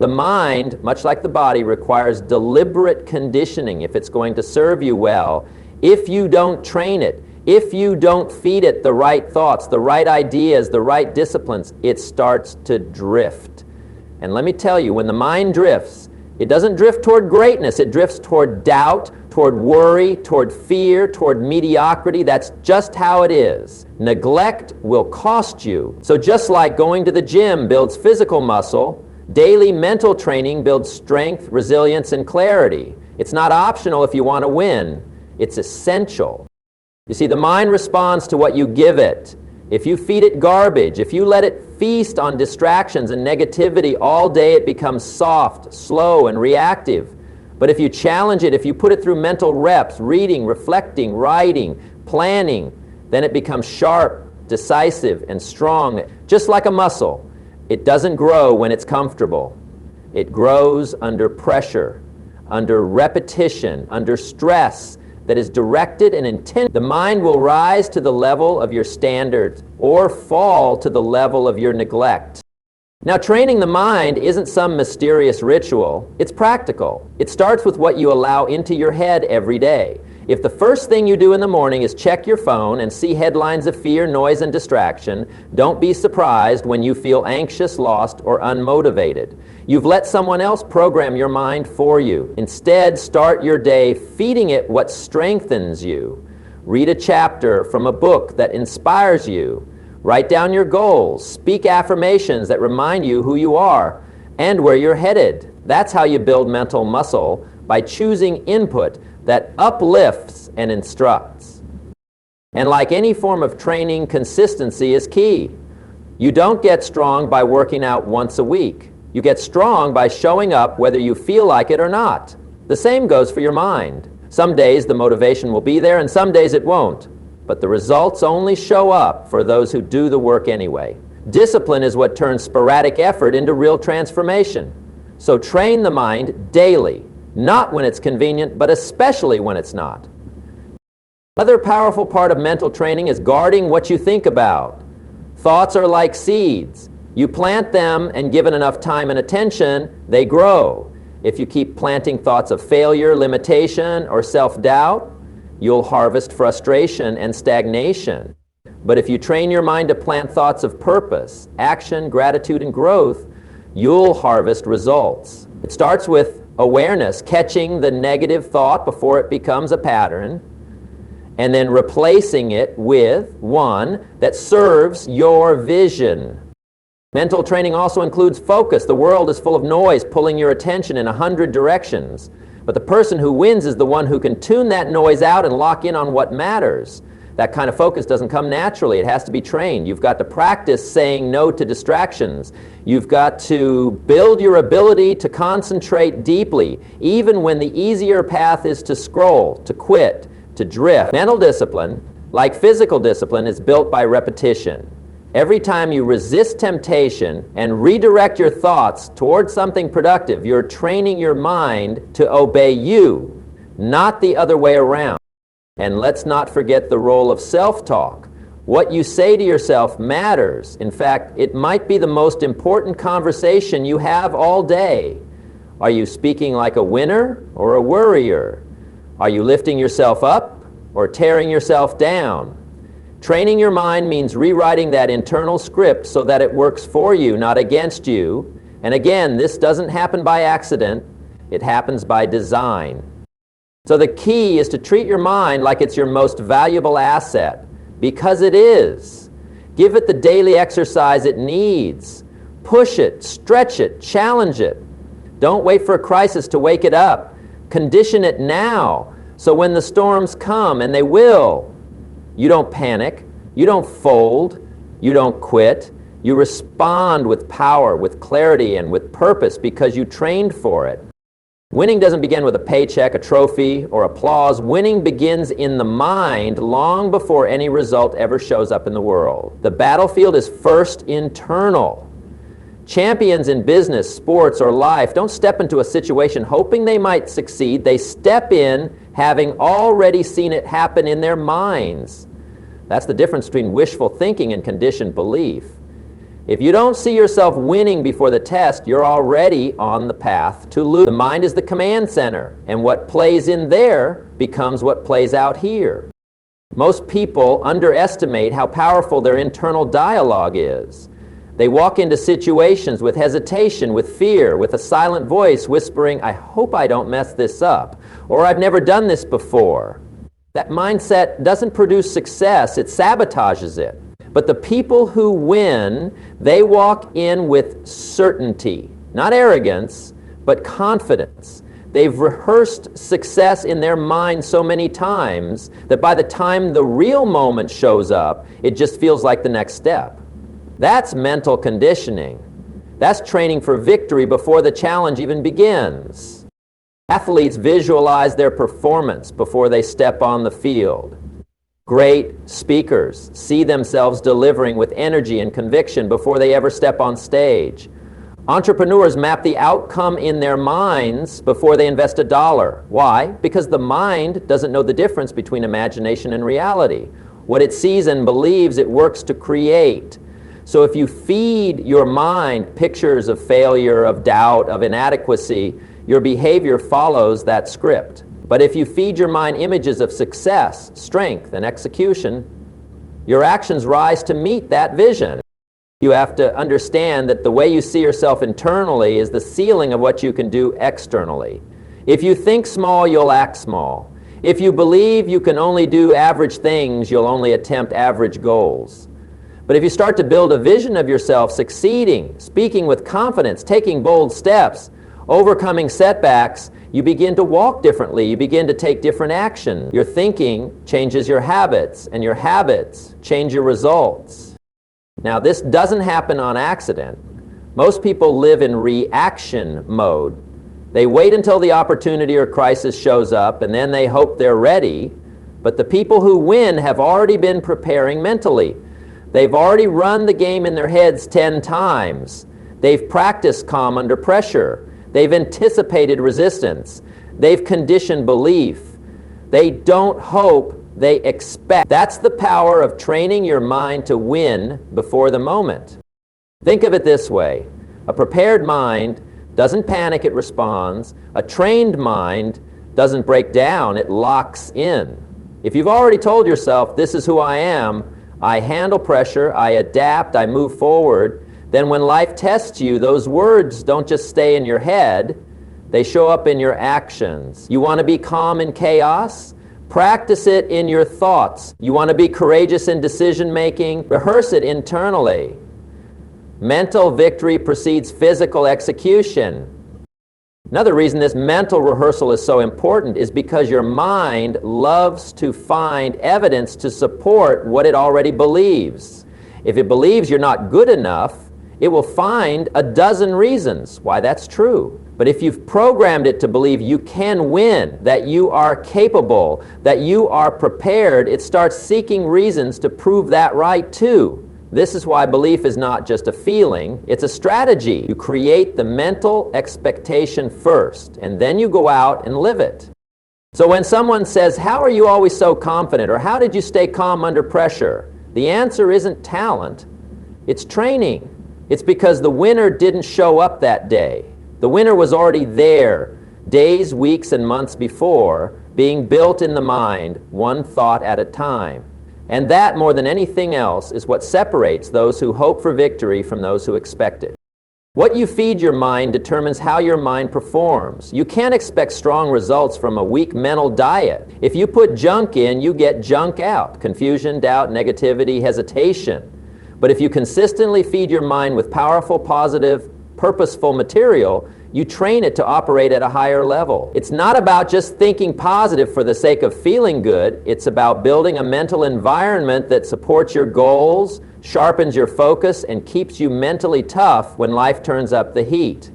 The mind, much like the body, requires deliberate conditioning if it's going to serve you well. If you don't train it, if you don't feed it the right thoughts, the right ideas, the right disciplines, it starts to drift. And let me tell you, when the mind drifts, it doesn't drift toward greatness, it drifts toward doubt, toward worry, toward fear, toward mediocrity. That's just how it is. Neglect will cost you. So just like going to the gym builds physical muscle, daily mental training builds strength, resilience, and clarity. It's not optional if you want to win. It's essential. You see, the mind responds to what you give it. If you feed it garbage, if you let it feast on distractions and negativity all day, it becomes soft, slow, and reactive. But if you challenge it, if you put it through mental reps, reading, reflecting, writing, planning, then it becomes sharp, decisive, and strong, just like a muscle. It doesn't grow when it's comfortable. It grows under pressure, under repetition, under stress that is directed and intended. The mind will rise to the level of your standards or fall to the level of your neglect. Now, training the mind isn't some mysterious ritual. It's practical. It starts with what you allow into your head every day. If the first thing you do in the morning is check your phone and see headlines of fear, noise, and distraction, don't be surprised when you feel anxious, lost, or unmotivated. You've let someone else program your mind for you. Instead, start your day feeding it what strengthens you. Read a chapter from a book that inspires you. Write down your goals. Speak affirmations that remind you who you are and where you're headed. That's how you build mental muscle, by choosing input that uplifts and instructs. And like any form of training, consistency is key. You don't get strong by working out once a week. You get strong by showing up whether you feel like it or not. The same goes for your mind. Some days the motivation will be there and some days it won't. But the results only show up for those who do the work anyway. Discipline is what turns sporadic effort into real transformation. So train the mind daily. Not when it's convenient, but especially when it's not. Another powerful part of mental training is guarding what you think about. Thoughts are like seeds. You plant them, and given enough time and attention, they grow. If you keep planting thoughts of failure, limitation, or self-doubt, you'll harvest frustration and stagnation. But if you train your mind to plant thoughts of purpose, action, gratitude, and growth, you'll harvest results. It starts with awareness, catching the negative thought before it becomes a pattern, and then replacing it with one that serves your vision. Mental training also includes focus. The world is full of noise pulling your attention in 100 directions. But the person who wins is the one who can tune that noise out and lock in on what matters. That kind of focus doesn't come naturally. It has to be trained. You've got to practice saying no to distractions. You've got to build your ability to concentrate deeply, even when the easier path is to scroll, to quit, to drift. Mental discipline, like physical discipline, is built by repetition. Every time you resist temptation and redirect your thoughts towards something productive, you're training your mind to obey you, not the other way around. And let's not forget the role of self-talk. What you say to yourself matters. In fact, it might be the most important conversation you have all day. Are you speaking like a winner or a worrier? Are you lifting yourself up or tearing yourself down? Training your mind means rewriting that internal script so that it works for you, not against you. And again, this doesn't happen by accident. It happens by design. So the key is to treat your mind like it's your most valuable asset, because it is. Give it the daily exercise it needs. Push it, stretch it, challenge it. Don't wait for a crisis to wake it up. Condition it now, so when the storms come, and they will, you don't panic, you don't fold, you don't quit. You respond with power, with clarity, and with purpose because you trained for it. Winning doesn't begin with a paycheck, a trophy, or applause. Winning begins in the mind long before any result ever shows up in the world. The battlefield is first internal. Champions in business, sports, or life don't step into a situation hoping they might succeed. They step in having already seen it happen in their minds. That's the difference between wishful thinking and conditioned belief. If you don't see yourself winning before the test, you're already on the path to lose. The mind is the command center, and what plays in there becomes what plays out here. Most people underestimate how powerful their internal dialogue is. They walk into situations with hesitation, with fear, with a silent voice whispering, "I hope I don't mess this up," or "I've never done this before." That mindset doesn't produce success, it sabotages it. But the people who win, they walk in with certainty, not arrogance, but confidence. They've rehearsed success in their mind so many times that by the time the real moment shows up, it just feels like the next step. That's mental conditioning. That's training for victory before the challenge even begins. Athletes visualize their performance before they step on the field. Great speakers see themselves delivering with energy and conviction before they ever step on stage. Entrepreneurs map the outcome in their minds before they invest a dollar. Why? Because the mind doesn't know the difference between imagination and reality. What it sees and believes, it works to create. So if you feed your mind pictures of failure, of doubt, of inadequacy, your behavior follows that script. But if you feed your mind images of success, strength, and execution, your actions rise to meet that vision. You have to understand that the way you see yourself internally is the ceiling of what you can do externally. If you think small, you'll act small. If you believe you can only do average things, you'll only attempt average goals. But if you start to build a vision of yourself succeeding, speaking with confidence, taking bold steps, overcoming setbacks, you begin to walk differently. You begin to take different action. Your thinking changes your habits, and your habits change your results. Now, this doesn't happen on accident. Most people live in reaction mode. They wait until the opportunity or crisis shows up, and then they hope they're ready. But the people who win have already been preparing mentally. They've already run the game in their heads 10 times. They've practiced calm under pressure. They've anticipated resistance. They've conditioned belief. They don't hope, they expect. That's the power of training your mind to win before the moment. Think of it this way. A prepared mind doesn't panic, it responds. A trained mind doesn't break down, it locks in. If you've already told yourself, this is who I am, I handle pressure, I adapt, I move forward, then when life tests you, those words don't just stay in your head, they show up in your actions. You want to be calm in chaos? Practice it in your thoughts. You want to be courageous in decision making? Rehearse it internally. Mental victory precedes physical execution. Another reason this mental rehearsal is so important is because your mind loves to find evidence to support what it already believes. If it believes you're not good enough, it will find a dozen reasons why that's true. But if you've programmed it to believe you can win, that you are capable, that you are prepared, it starts seeking reasons to prove that right too. This is why belief is not just a feeling, it's a strategy. You create the mental expectation first, and then you go out and live it. So when someone says, "How are you always so confident?" or "How did you stay calm under pressure?" the answer isn't talent, it's training. It's because the winner didn't show up that day. The winner was already there, days, weeks, and months before, being built in the mind, one thought at a time. And that, more than anything else, is what separates those who hope for victory from those who expect it. What you feed your mind determines how your mind performs. You can't expect strong results from a weak mental diet. If you put junk in, you get junk out. Confusion, doubt, negativity, hesitation. But if you consistently feed your mind with powerful, positive, purposeful material, you train it to operate at a higher level. It's not about just thinking positive for the sake of feeling good. It's about building a mental environment that supports your goals, sharpens your focus, and keeps you mentally tough when life turns up the heat.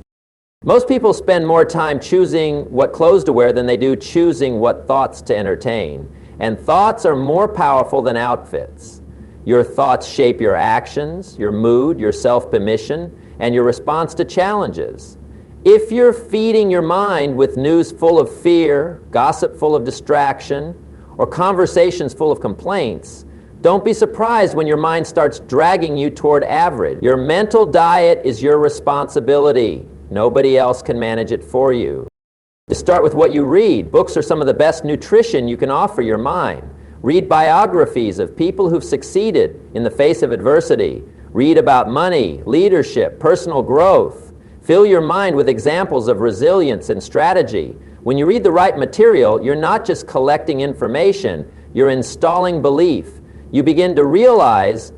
Most people spend more time choosing what clothes to wear than they do choosing what thoughts to entertain. And thoughts are more powerful than outfits. Your thoughts shape your actions, your mood, your self-permission, and your response to challenges. If you're feeding your mind with news full of fear, gossip full of distraction, or conversations full of complaints, Don't be surprised when your mind starts dragging you toward average. Your mental diet is your responsibility. Nobody else can manage it for you. To start with what you read. Books are some of the best nutrition you can offer your mind. Read biographies of people who've succeeded in the face of adversity. Read about money, leadership, personal growth. Fill your mind with examples of resilience and strategy. When you read the right material, you're not just collecting information, you're installing belief. You begin to realize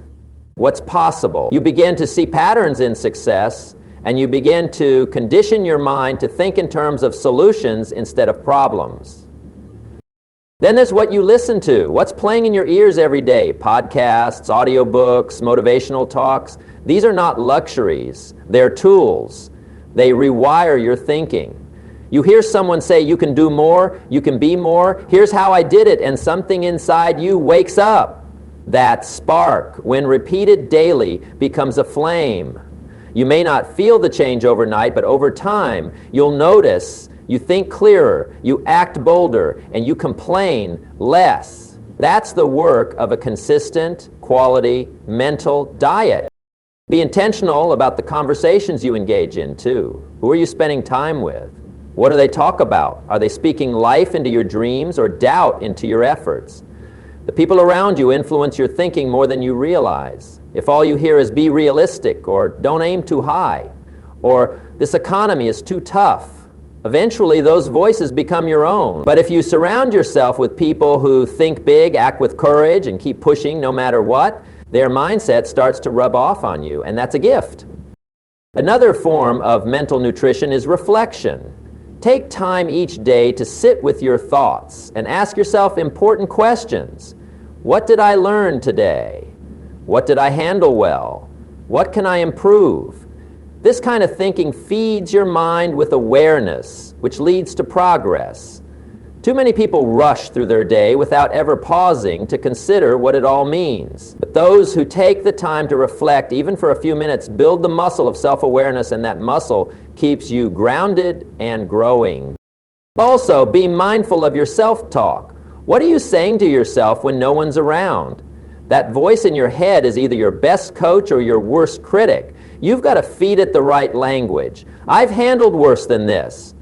what's possible. You begin to see patterns in success, and you begin to condition your mind to think in terms of solutions instead of problems. Then there's what you listen to. What's playing in your ears every day? Podcasts, audiobooks, motivational talks. These are not luxuries. They're tools. They rewire your thinking. You hear someone say, you can do more, you can be more, here's how I did it, and something inside you wakes up. That spark, when repeated daily, becomes a flame. You may not feel the change overnight, but over time, you'll notice you think clearer, you act bolder, and you complain less. That's the work of a consistent, quality, mental diet. Be intentional about the conversations you engage in, too. Who are you spending time with? What do they talk about? Are they speaking life into your dreams or doubt into your efforts? The people around you influence your thinking more than you realize. If all you hear is be realistic, or don't aim too high, or this economy is too tough, eventually those voices become your own. But if you surround yourself with people who think big, act with courage, and keep pushing no matter what, their mindset starts to rub off on you, and that's a gift. Another form of mental nutrition is reflection. Take time each day to sit with your thoughts and ask yourself important questions. What did I learn today? What did I handle well? What can I improve? This kind of thinking feeds your mind with awareness, which leads to progress. Too many people rush through their day without ever pausing to consider what it all means. But those who take the time to reflect, even for a few minutes, build the muscle of self-awareness, and that muscle keeps you grounded and growing. Also, be mindful of your self-talk. What are you saying to yourself when no one's around? That voice in your head is either your best coach or your worst critic. You've got to feed it the right language. I've handled worse than this.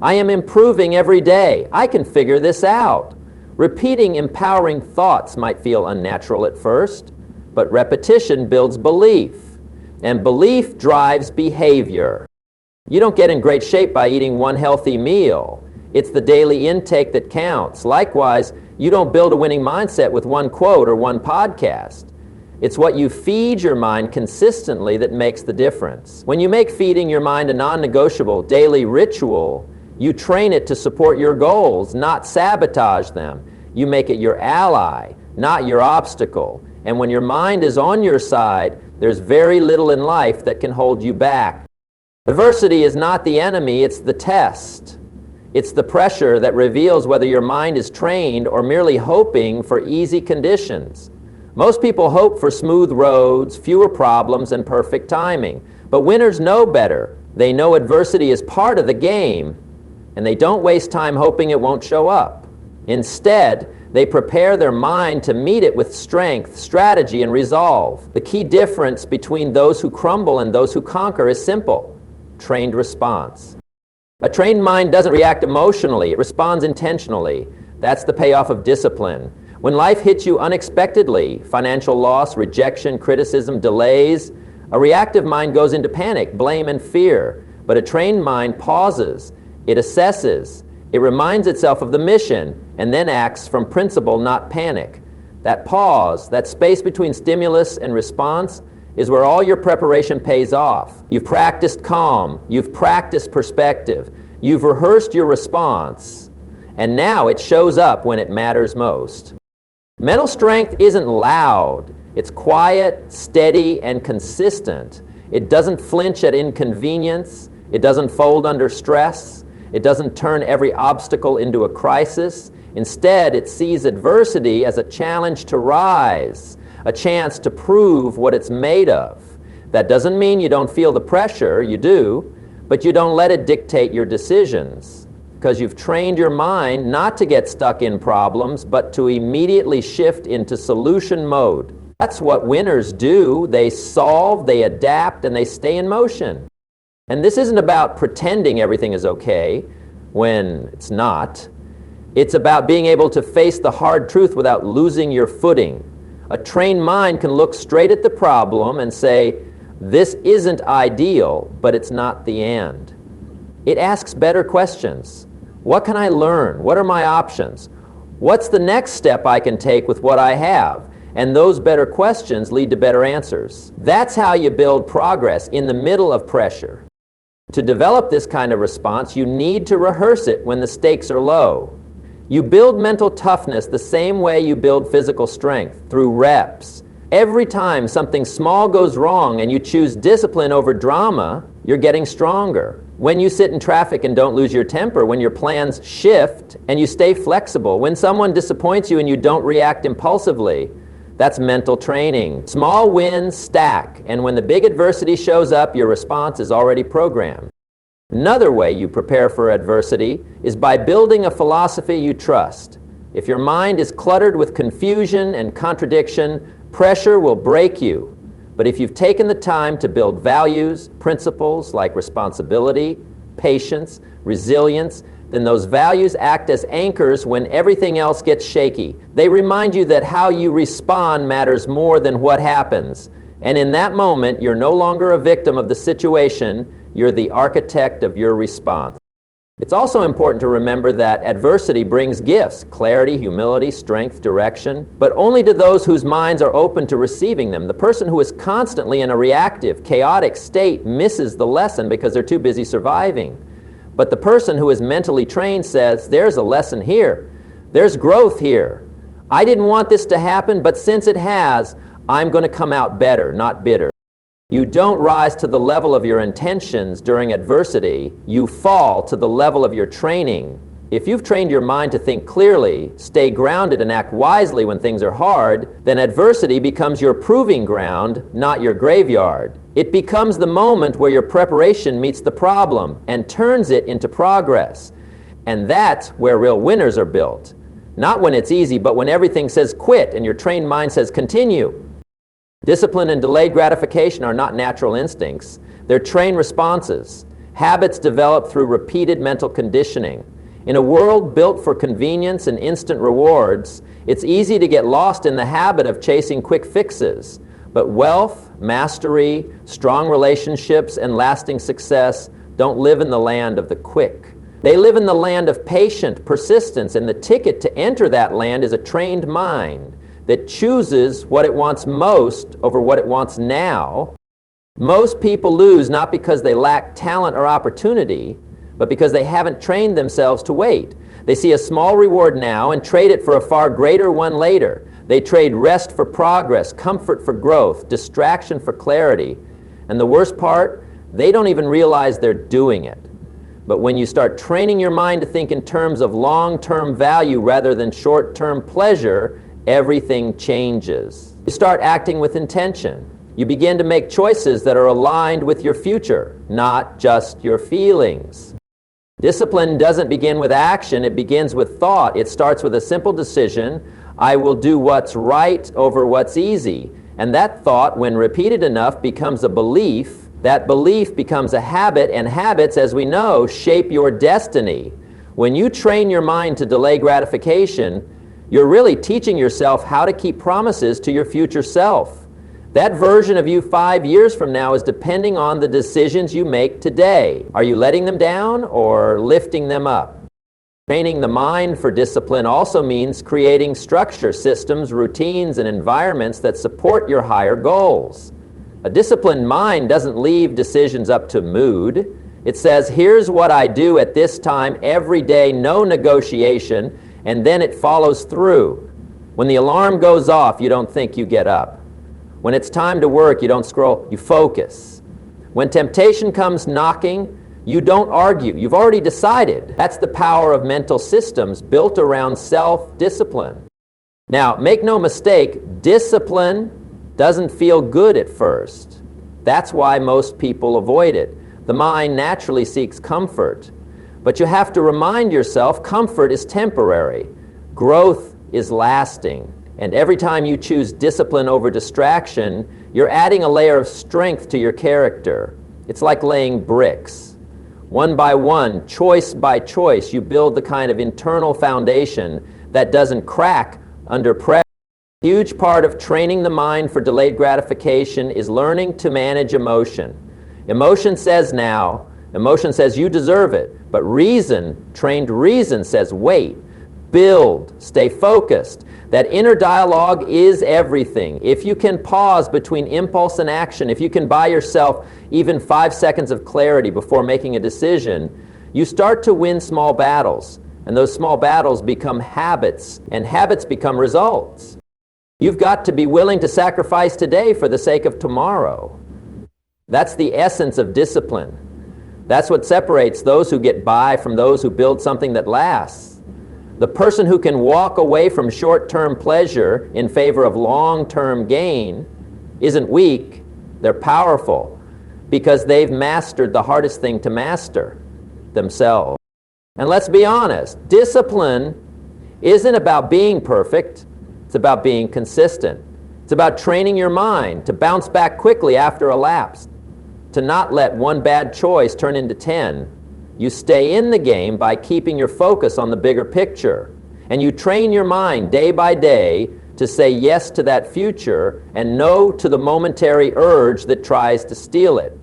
I am improving every day. I can figure this out. Repeating empowering thoughts might feel unnatural at first, but repetition builds belief, and belief drives behavior. You don't get in great shape by eating one healthy meal. It's the daily intake that counts. Likewise, you don't build a winning mindset with one quote or one podcast. It's what you feed your mind consistently that makes the difference. When you make feeding your mind a non-negotiable daily ritual, you train it to support your goals, not sabotage them. You make it your ally, not your obstacle. And when your mind is on your side, there's very little in life that can hold you back. Adversity is not the enemy, it's the test. It's the pressure that reveals whether your mind is trained or merely hoping for easy conditions. Most people hope for smooth roads, fewer problems, and perfect timing. But winners know better. They know adversity is part of the game, and they don't waste time hoping it won't show up. Instead, they prepare their mind to meet it with strength, strategy, and resolve. The key difference between those who crumble and those who conquer is simple: trained response. A trained mind doesn't react emotionally, it responds intentionally. That's the payoff of discipline. When life hits you unexpectedly, financial loss, rejection, criticism, delays, a reactive mind goes into panic, blame, and fear. But a trained mind pauses. It assesses, it reminds itself of the mission, and then acts from principle, not panic. That pause, that space between stimulus and response, is where all your preparation pays off. You've practiced calm, you've practiced perspective, you've rehearsed your response, and now it shows up when it matters most. Mental strength isn't loud, it's quiet, steady, and consistent. It doesn't flinch at inconvenience, it doesn't fold under stress, it doesn't turn every obstacle into a crisis. Instead, it sees adversity as a challenge to rise, a chance to prove what it's made of. That doesn't mean you don't feel the pressure, you do, but you don't let it dictate your decisions. because you've trained your mind not to get stuck in problems, but to immediately shift into solution mode. That's what winners do. They solve, they adapt, and they stay in motion. And this isn't about pretending everything is okay when it's not. It's about being able to face the hard truth without losing your footing. A trained mind can look straight at the problem and say, this isn't ideal, but it's not the end. It asks better questions. What can I learn? What are my options? What's the next step I can take with what I have? And those better questions lead to better answers. That's how you build progress in the middle of pressure. To develop this kind of response, you need to rehearse it when the stakes are low. You build mental toughness the same way you build physical strength, through reps. Every time something small goes wrong and you choose discipline over drama, you're getting stronger. When you sit in traffic and don't lose your temper, when your plans shift and you stay flexible, when someone disappoints you and you don't react impulsively, that's mental training. Small wins stack, and when the big adversity shows up, your response is already programmed. Another way you prepare for adversity is by building a philosophy you trust. If your mind is cluttered with confusion and contradiction, pressure will break you. But if you've taken the time to build values, principles like responsibility, patience, resilience, then those values act as anchors when everything else gets shaky. They remind you that how you respond matters more than what happens. And in that moment, you're no longer a victim of the situation, you're the architect of your response. It's also important to remember that adversity brings gifts, clarity, humility, strength, direction, but only to those whose minds are open to receiving them. The person who is constantly in a reactive, chaotic state misses the lesson because they're too busy surviving. But the person who is mentally trained says, there's a lesson here. There's growth here. I didn't want this to happen, but since it has, I'm going to come out better, not bitter. You don't rise to the level of your intentions during adversity. You fall to the level of your training. If you've trained your mind to think clearly, stay grounded, and act wisely when things are hard, then adversity becomes your proving ground, not your graveyard. It becomes the moment where your preparation meets the problem and turns it into progress. And that's where real winners are built. Not when it's easy, but when everything says quit and your trained mind says continue. Discipline and delayed gratification are not natural instincts. They're trained responses, habits developed through repeated mental conditioning. In a world built for convenience and instant rewards, it's easy to get lost in the habit of chasing quick fixes. But wealth, mastery, strong relationships, and lasting success don't live in the land of the quick. They live in the land of patient persistence, and the ticket to enter that land is a trained mind that chooses what it wants most over what it wants now. Most people lose not because they lack talent or opportunity, but because they haven't trained themselves to wait. They see a small reward now and trade it for a far greater one later. They trade rest for progress, comfort for growth, distraction for clarity. And the worst part, they don't even realize they're doing it. But when you start training your mind to think in terms of long-term value rather than short-term pleasure, everything changes. You start acting with intention. You begin to make choices that are aligned with your future, not just your feelings. Discipline doesn't begin with action, it begins with thought. It starts with a simple decision: I will do what's right over what's easy. And that thought, when repeated enough, becomes a belief. That belief becomes a habit, and habits, as we know, shape your destiny. When you train your mind to delay gratification, you're really teaching yourself how to keep promises to your future self. That version of you 5 years from now is depending on the decisions you make today. Are you letting them down or lifting them up? Training the mind for discipline also means creating structure, systems, routines, and environments that support your higher goals. A disciplined mind doesn't leave decisions up to mood. It says, here's what I do at this time every day, no negotiation, and then it follows through. When the alarm goes off, you don't think, you get up. When it's time to work, you don't scroll, you focus. When temptation comes knocking, you don't argue. You've already decided. That's the power of mental systems built around self-discipline. Now, make no mistake, discipline doesn't feel good at first. That's why most people avoid it. The mind naturally seeks comfort. But you have to remind yourself comfort is temporary, growth is lasting. And every time you choose discipline over distraction, you're adding a layer of strength to your character. It's like laying bricks. One by one, choice by choice, you build the kind of internal foundation that doesn't crack under pressure. A huge part of training the mind for delayed gratification is learning to manage emotion. Emotion says now, emotion says you deserve it, but reason, trained reason says wait, build, stay focused. That inner dialogue is everything. If you can pause between impulse and action, if you can buy yourself even 5 seconds of clarity before making a decision, you start to win small battles. And those small battles become habits, and habits become results. You've got to be willing to sacrifice today for the sake of tomorrow. That's the essence of discipline. That's what separates those who get by from those who build something that lasts. The person who can walk away from short-term pleasure in favor of long-term gain isn't weak, they're powerful, because they've mastered the hardest thing to master, themselves. And let's be honest, discipline isn't about being perfect, it's about being consistent. It's about training your mind to bounce back quickly after a lapse, to not let one bad choice turn into 10. You stay in the game by keeping your focus on the bigger picture. And you train your mind day by day to say yes to that future and no to the momentary urge that tries to steal it.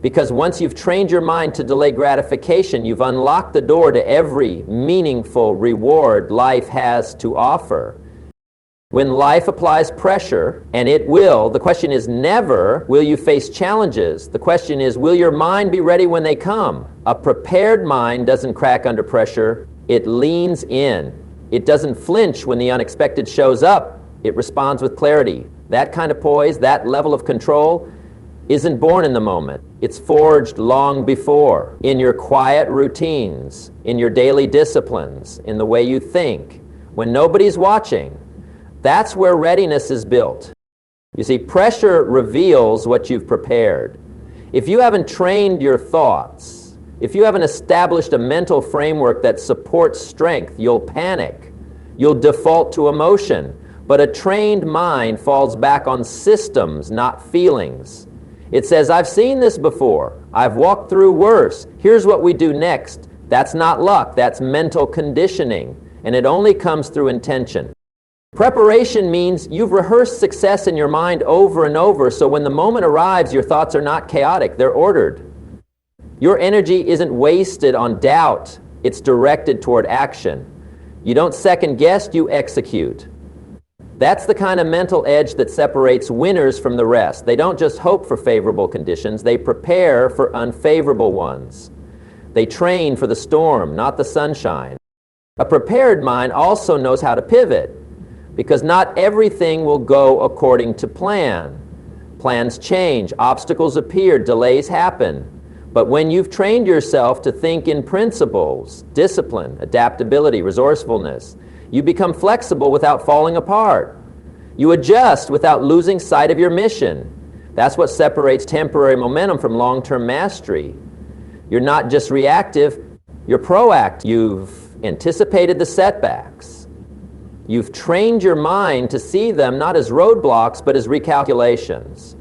Because once you've trained your mind to delay gratification, you've unlocked the door to every meaningful reward life has to offer. When life applies pressure, and it will, the question is never will you face challenges. The question is, will your mind be ready when they come? A prepared mind doesn't crack under pressure, it leans in. It doesn't flinch when the unexpected shows up, it responds with clarity. That kind of poise, that level of control, isn't born in the moment. It's forged long before, in your quiet routines, in your daily disciplines, in the way you think, when nobody's watching. That's where readiness is built. You see, pressure reveals what you've prepared. If you haven't trained your thoughts, if you haven't established a mental framework that supports strength, you'll panic. You'll default to emotion. But a trained mind falls back on systems, not feelings. It says, I've seen this before. I've walked through worse. Here's what we do next. That's not luck. That's mental conditioning. And it only comes through intention. Preparation means you've rehearsed success in your mind over and over, so when the moment arrives, your thoughts are not chaotic, they're ordered. Your energy isn't wasted on doubt, it's directed toward action. You don't second guess, you execute. That's the kind of mental edge that separates winners from the rest. They don't just hope for favorable conditions, they prepare for unfavorable ones. They train for the storm, not the sunshine. A prepared mind also knows how to pivot, because not everything will go according to plan. Plans change, obstacles appear, delays happen. But when you've trained yourself to think in principles, discipline, adaptability, resourcefulness, you become flexible without falling apart. You adjust without losing sight of your mission. That's what separates temporary momentum from long-term mastery. You're not just reactive, you're proactive. You've anticipated the setbacks. You've trained your mind to see them not as roadblocks, but as recalculations.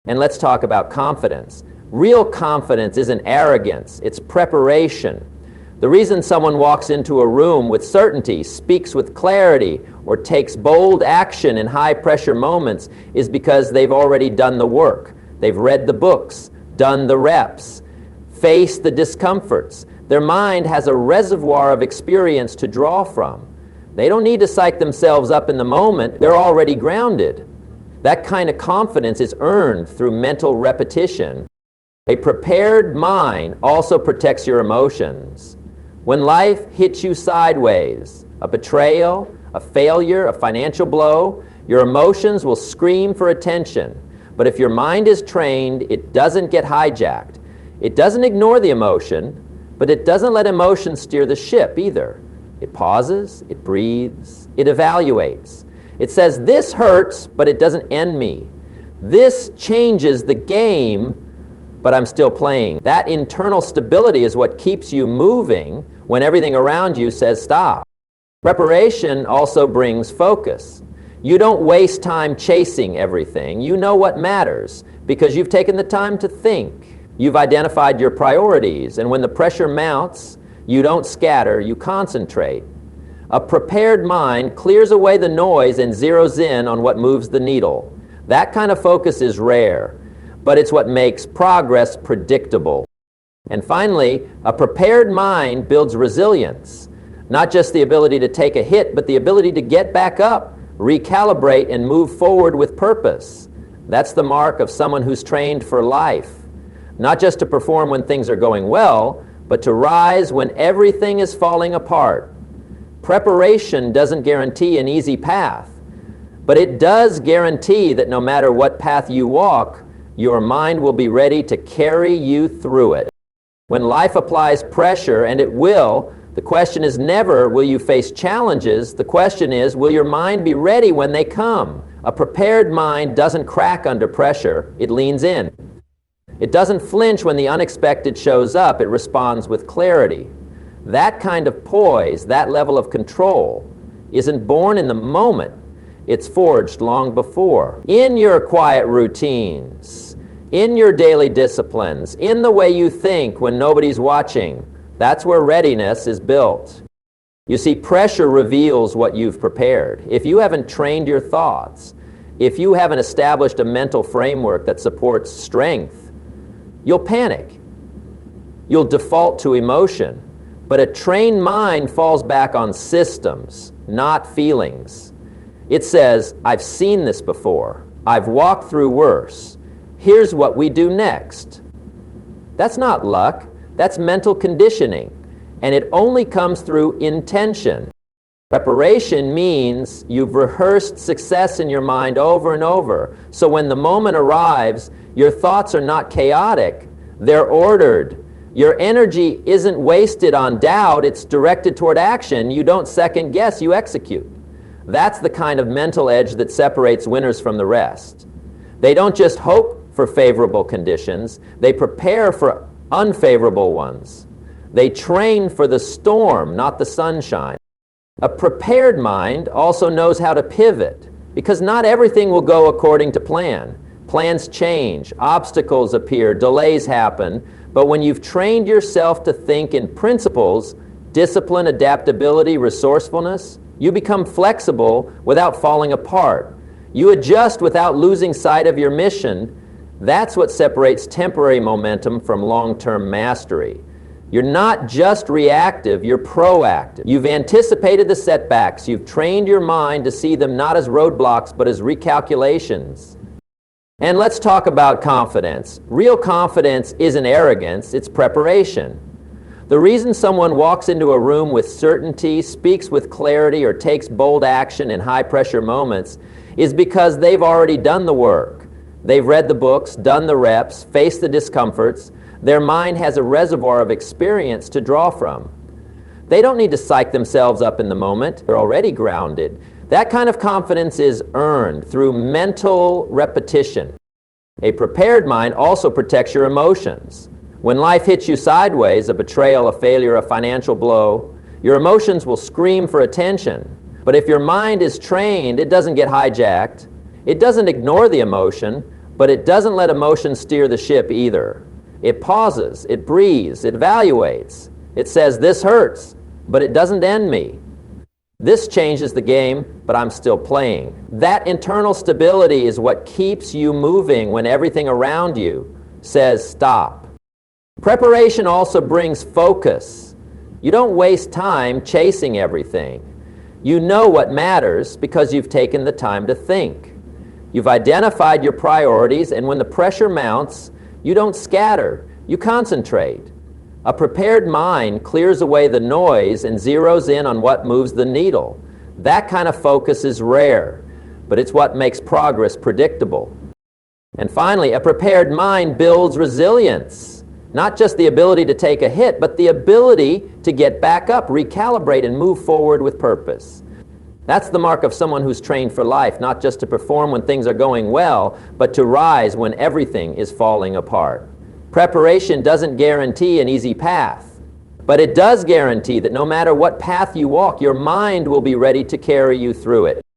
And let's talk about confidence. Real confidence isn't arrogance, it's preparation. The reason someone walks into a room with certainty, speaks with clarity, or takes bold action in high-pressure moments is because they've already done the work. They've read the books, done the reps, faced the discomforts. Their mind has a reservoir of experience to draw from. They don't need to psych themselves up in the moment. They're already grounded. That kind of confidence is earned through mental repetition. A prepared mind also protects your emotions. When life hits you sideways, a betrayal, a failure, a financial blow, your emotions will scream for attention. But if your mind is trained, it doesn't get hijacked. It doesn't ignore the emotion, but it doesn't let emotion steer the ship either. It pauses, it breathes, it evaluates. It says, this hurts, but it doesn't end me. This changes the game, but I'm still playing. That internal stability is what keeps you moving when everything around you says stop. Preparation also brings focus. You don't waste time chasing everything. You know what matters because you've taken the time to think. You've identified your priorities, and when the pressure mounts, you don't scatter, you concentrate. A prepared mind clears away the noise and zeroes in on what moves the needle. That kind of focus is rare, but it's what makes progress predictable. And finally, a prepared mind builds resilience. Not just the ability to take a hit, but the ability to get back up, recalibrate, and move forward with purpose. That's the mark of someone who's trained for life. Not just to perform when things are going well, but to rise when everything is falling apart. Preparation doesn't guarantee an easy path, but it does guarantee that no matter what path you walk, your mind will be ready to carry you through it. When life applies pressure, and it will, the question is never, will you face challenges? The question is, will your mind be ready when they come? A prepared mind doesn't crack under pressure, it leans in. It doesn't flinch when the unexpected shows up, it responds with clarity. That kind of poise, that level of control, isn't born in the moment, it's forged long before. In your quiet routines, in your daily disciplines, in the way you think when nobody's watching, that's where readiness is built. You see, pressure reveals what you've prepared. If you haven't trained your thoughts, if you haven't established a mental framework that supports strength, you'll panic. You'll default to emotion. But a trained mind falls back on systems, not feelings. It says, I've seen this before. I've walked through worse. Here's what we do next. That's not luck. That's mental conditioning, and it only comes through intention. Preparation means you've rehearsed success in your mind over and over, so when the moment arrives, your thoughts are not chaotic, they're ordered. Your energy isn't wasted on doubt, it's directed toward action. You don't second guess, you execute. That's the kind of mental edge that separates winners from the rest. They don't just hope for favorable conditions, they prepare for unfavorable ones. They train for the storm, not the sunshine. A prepared mind also knows how to pivot, because not everything will go according to plan. Plans change, obstacles appear, delays happen, but when you've trained yourself to think in principles, discipline, adaptability, resourcefulness, you become flexible without falling apart. You adjust without losing sight of your mission. That's what separates temporary momentum from long-term mastery. You're not just reactive, you're proactive. You've anticipated the setbacks. You've trained your mind to see them not as roadblocks, but as recalculations. And let's talk about confidence. Real confidence isn't arrogance, it's preparation. The reason someone walks into a room with certainty, speaks with clarity, or takes bold action in high-pressure moments is because they've already done the work. They've read the books, done the reps, faced the discomforts. Their mind has a reservoir of experience to draw from. They don't need to psych themselves up in the moment. They're already grounded. That kind of confidence is earned through mental repetition. A prepared mind also protects your emotions. When life hits you sideways, a betrayal, a failure, a financial blow, your emotions will scream for attention. But if your mind is trained, it doesn't get hijacked. It doesn't ignore the emotion, but it doesn't let emotion steer the ship either. It pauses, it breathes, it evaluates. It says, this hurts, but it doesn't end me. This changes the game, but I'm still playing. That internal stability is what keeps you moving when everything around you says stop. Preparation also brings focus. You don't waste time chasing everything. You know what matters because you've taken the time to think. You've identified your priorities, and when the pressure mounts, you don't scatter, you concentrate. A prepared mind clears away the noise and zeroes in on what moves the needle. That kind of focus is rare, but it's what makes progress predictable. And finally, a prepared mind builds resilience. Not just the ability to take a hit, but the ability to get back up, recalibrate, and move forward with purpose. That's the mark of someone who's trained for life, not just to perform when things are going well, but to rise when everything is falling apart. Preparation doesn't guarantee an easy path, but it does guarantee that no matter what path you walk, your mind will be ready to carry you through it.